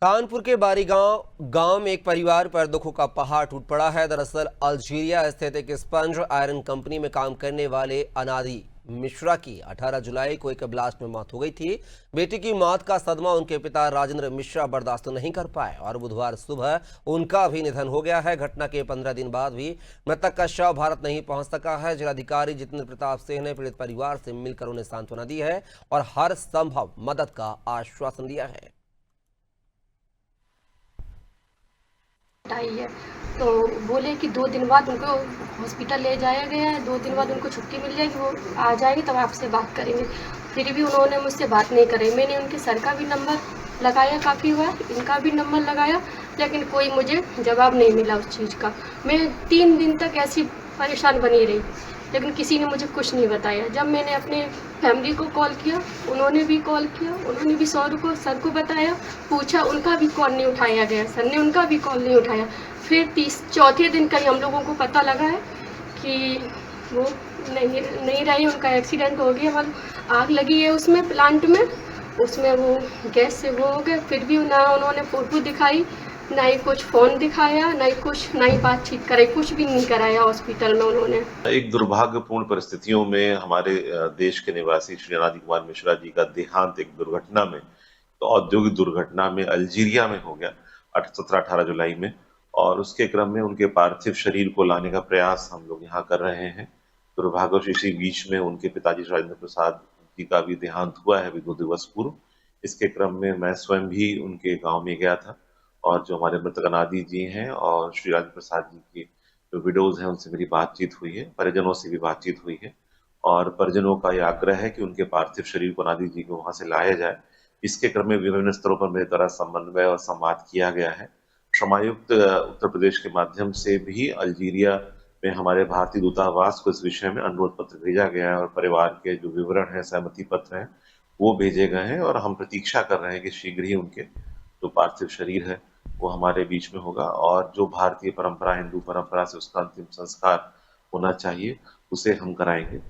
कानपुर के बारी गांव में एक परिवार पर दुखों का पहाड़ टूट पड़ा है। दरअसल अल्जीरिया स्थित एक स्पंज आयरन कंपनी में काम करने वाले अनादि मिश्रा की 18 जुलाई को एक ब्लास्ट में मौत हो गई थी। बेटी की मौत का सदमा उनके पिता राजेंद्र मिश्रा बर्दाश्त नहीं कर पाए और बुधवार सुबह उनका भी निधन हो गया है। घटना के 15 दिन बाद भी मृतक का शव भारत नहीं पहुंच सका है। जिलाधिकारी जितेंद्र प्रताप सिंह ने पीड़ित परिवार से मिलकर उन्हें सांत्वना दी है और हर संभव मदद का आश्वासन दिया है। आई है तो बोले कि 2 दिन बाद उनको हॉस्पिटल ले जाया गया है। 2 दिन बाद उनको छुट्टी मिल जाएगी, वो आ जाएगी तब आपसे बात करेंगे। फिर भी उन्होंने मुझसे बात नहीं करी। मैंने उनके सर का भी नंबर लगाया, काफ़ी हुआ, इनका भी नंबर लगाया, लेकिन कोई मुझे जवाब नहीं मिला उस चीज़ का। मैं 3 दिन तक ऐसी परेशान बनी रही, लेकिन किसी ने मुझे कुछ नहीं बताया। जब मैंने अपने फैमिली को कॉल किया, उन्होंने भी कॉल किया, उन्होंने भी सर को बताया, पूछा, उनका भी कॉल नहीं उठाया गया, सर ने उनका भी कॉल नहीं उठाया। फिर चौथे दिन कहीं हम लोगों को पता लगा है कि वो नहीं रहे, उनका एक्सीडेंट हो गया, मतलब आग लगी है उसमें प्लांट में, उसमें वो गैस से वो हो गए। फिर भी ना उन्होंने फोटो दिखाई, ना ही कुछ फ़ोन दिखाया, ना ही बातचीत कराई, कुछ भी नहीं कराया हॉस्पिटल में उन्होंने। एक दुर्भाग्यपूर्ण परिस्थितियों में हमारे देश के निवासी श्री अनादि कुमार मिश्रा जी का देहांत एक दुर्घटना में, तो औद्योगिक दुर्घटना में अल्जीरिया में हो गया 17-18 जुलाई में। और उसके क्रम में उनके पार्थिव शरीर को लाने का प्रयास हम लोग यहाँ कर रहे हैं। दुर्भाग्यवश इसी बीच में उनके पिताजी राजेंद्र प्रसाद जी का भी देहांत हुआ है अभी 2 दिवस पूर्व। इसके क्रम में मैं स्वयं भी उनके गांव में गया था और जो हमारे मृतक अनादि जी हैं और श्री राजेंद्र प्रसाद जी की जो विडोज हैं उनसे मेरी बातचीत हुई है, परिजनों से भी बातचीत हुई है और परिजनों का यह आग्रह है कि उनके पार्थिव शरीर को अनादि जी को वहां से लाया जाए। इसके क्रम में विभिन्न स्तरों पर मेरे द्वारा समन्वय और संवाद किया गया है। श्रमायुक्त उत्तर प्रदेश के माध्यम से भी अल्जीरिया में हमारे भारतीय दूतावास को इस विषय में अनुरोध पत्र भेजा गया है और परिवार के जो विवरण है, सहमति पत्र हैं, वो भेजे गए हैं और हम प्रतीक्षा कर रहे हैं कि शीघ्र ही उनके जो पार्थिव शरीर है वो हमारे बीच में होगा और जो भारतीय परंपरा, हिंदू परंपरा से उसका अंतिम संस्कार होना चाहिए, उसे हम कराएंगे।